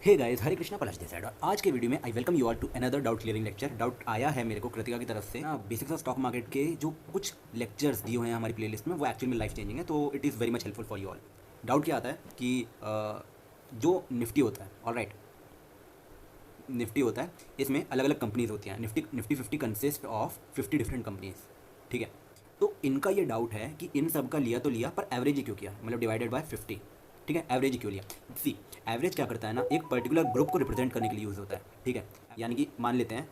Hey guys, Hare Krishna Palash this side और आज के वीडियो में I welcome you all to another doubt clearing lecture. Doubt आया है मेरे को कृतिका की तरफ से ना, बेसिक्स ऑफ स्टॉक मार्केट के जो कुछ लेक्चर्स दिए हुए हैं हमारी प्लेलिस्ट में वो एक्चुअली में लाइफ चेंजिंग है, तो it is very much helpful for you all. Doubt क्या आता है कि जो निफ्टी होता है, ऑलराइट, निफ्टी होता है, इसमें अलग अलग कंपनीज होती हैं। Nifty 50 consist of 50 different companies, ठीक है। तो इनका ये डाउट है कि इन सब का लिया तो लिया, पर एवरेज ही क्यों किया, मतलब डिवाइडेड बाय 50, ठीक है, एवरेज ही क्यों लिया। सी, एवरेज क्या करता है ना, एक पर्टिकुलर ग्रुप को रिप्रेजेंट करने के लिए यूज़ होता है, ठीक है। यानी कि मान लेते हैं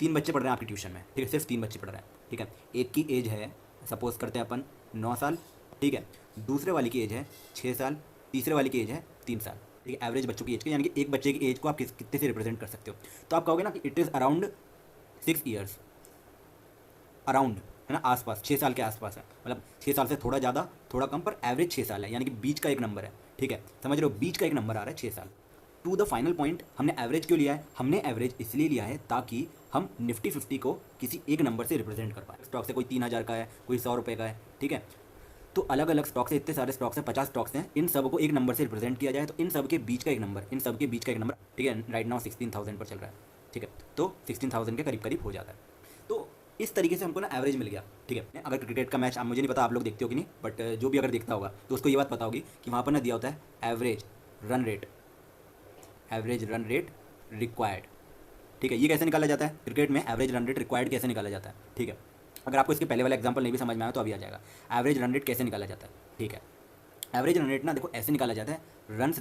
3 बच्चे पढ़ रहे हैं आपकी ट्यूशन में, ठीक है, सिर्फ 3 बच्चे पढ़ रहे हैं, ठीक है। एक की एज है, सपोज करते हैं अपन 9 साल, ठीक है। दूसरे वाली की एज है 6 साल, तीसरे वाली की एज है 3 साल, ठीक है। एवरेज बच्चों की एज के, यानी कि एक बच्चे की एज को आप कितने से रिप्रेजेंट कर सकते हो। तो आप कहोगे ना कि it is around 6 years, around, है ना, आसपास 6 साल के आसपास है, मतलब 6 साल से थोड़ा ज़्यादा थोड़ा कम, पर एवरेज 6 साल है, यानी कि बीच का एक नंबर है, ठीक है। समझ रहे हो, बीच का एक नंबर आ रहा है 6 साल। टू द फाइनल पॉइंट, हमने एवरेज क्यों लिया है? हमने एवरेज इसलिए लिया है ताकि हम निफ्टी 50 को किसी एक नंबर से रिप्रेजेंट कर पाए। स्टॉक से कोई 3,000 का है, कोई 100 रुपये का है, ठीक है। तो अलग अलग स्टॉक्स है, इतने सारे स्टॉक्स हैं, 50 स्टॉक्स हैं, इन सब को एक नंबर से रिप्रेजेंट किया जाए, तो इन सब के बीच का एक नंबर, इन सब के बीच का एक नंबर, ठीक है। राइट नाउ 16,000 पर चल रहा है, ठीक है। तो 16,000 के करीब करीब हो जाता है। तो इस तरीके से हमको ना एवरेज मिल गया, ठीक है। अगर क्रिकेट का मैच, मुझे नहीं पता आप लोग देखते हो कि नहीं, बट जो भी अगर देखता होगा तो उसको ये बात पता होगी कि वहाँ पर ना दिया होता है average run rate, average run rate required, ठीक है। ये कैसे निकाला जाता है क्रिकेट में, एवरेज रन रेट रिक्वायर्ड कैसे निकाला जाता है, ठीक है। अगर आपको इसके पहले वाला एग्जांपल नहीं भी समझ में आया तो अभी आ जाएगा। एवरेज रन रेट कैसे निकाला जाता है, ठीक है। एवरेज रन रेट ना देखो ऐसे निकाला जाता है, runs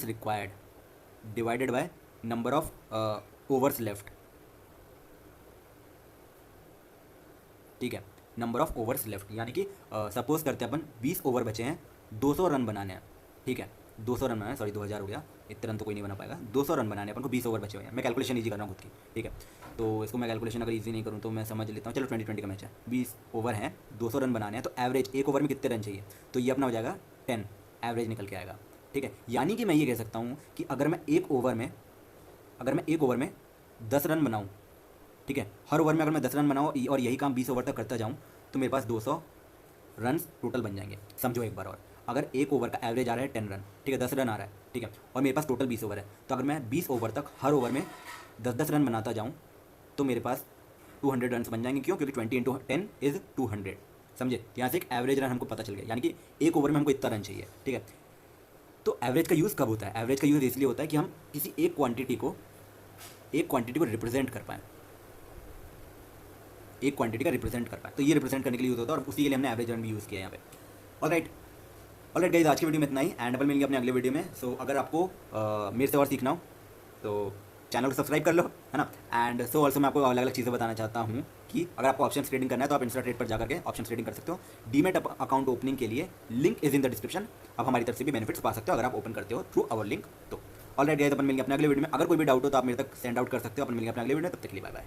required divided by number of overs left, ठीक है, नंबर ऑफ ओवर्स लेफ्ट। यानी कि सपोज करते हैं अपन 20 ओवर बचे हैं, 200 रन बनाने हैं, ठीक है। 200 रन बनाने, सॉरी 2000 हो गया, इतने रन तो कोई नहीं बना पाएगा। 200 रन बनाने अपन को, 20 ओवर बचे हुए हैं। मैं कैलकुलेशन ईजी कर रहा हूँ खुद की, ठीक है। तो इसको मैं कैलकुलेशन अगर ईजी नहीं करूँ तो मैं समझ लेता हूँ, चलो 20-20 का मैच है, 20 ओवर हैं, 200 रन बनाने हैं, तो एवरेज एक ओवर में कितने रन चाहिए, तो ये अपना हो जाएगा 10, एवरेज निकल के आएगा, ठीक है। यानी कि मैं ये कह सकता हूँ कि अगर मैं एक ओवर में 10 रन बनाऊँ, ठीक है, हर ओवर में अगर मैं 10 रन बनाऊँ और यही काम 20 ओवर तक करता जाऊँ, तो मेरे पास 200 रन टोटल बन जाएंगे। समझो एक बार और, अगर एक ओवर का एवरेज आ रहा है 10 रन, ठीक है, 10 रन आ रहा है, ठीक है, और मेरे पास टोटल 20 ओवर है, तो अगर मैं 20 ओवर तक हर ओवर में 10-10 रन बनाता जाऊँ तो मेरे पास 200 रन बन जाएंगे। क्यों? क्योंकि 20 इंटू 10 इज़ 200, समझे। यहाँ से एक एवरेज रन हमको पता चल गया, यानी कि एक ओवर में हमको इतना रन चाहिए, ठीक है। तो एवरेज का यूज़ कब होता है? एवरेज का यूज़ इसलिए होता है कि हम किसी एक क्वांटिटी को रिप्रेजेंट कर पाएँ, एक क्वांटिटी का रिप्रेजेंट कर पाए, तो ये रिप्रेजेंट करने के लिए यूज़ होता है, और उसी के लिए हमने एवरेज रन भी यूज़ किया है यहाँ पे। ऑलराइट गाइस, आज की वीडियो में इतना ही, एंड अपन मिलेंगे अपने अगले वीडियो में। सो अगर आपको मेरे से और सीखना हो तो चैनल को सब्सक्राइब कर लो, है ना। एंड सो ऑल्सो मैं आपको अलग अलग चीज़ें बताना चाहता हूँ कि अगर आपको ऑप्शन ट्रेडिंग करना है तो आप इंस्टा ट्रेड पर जाकर के ऑप्शन ट्रेडिंग कर सकते हो। डीमेट अकाउंट ओपनिंग के लिए link is in the description, आप हमारी तरफ से भी बेनिफिट्स पा सकते हो अगर आप ओपन करते हो थ्रू अवर लिंक। तो ऑलराइट गाइस, अपन मिलेंगे अपने अगले वीडियो में। अगर कोई भी डाउट हो तो आप मेरे तक सेंड आउट कर सकते हो। अपन मिलेंगे अपने अगले वीडियो में, तब तक के लिए बाय बाय।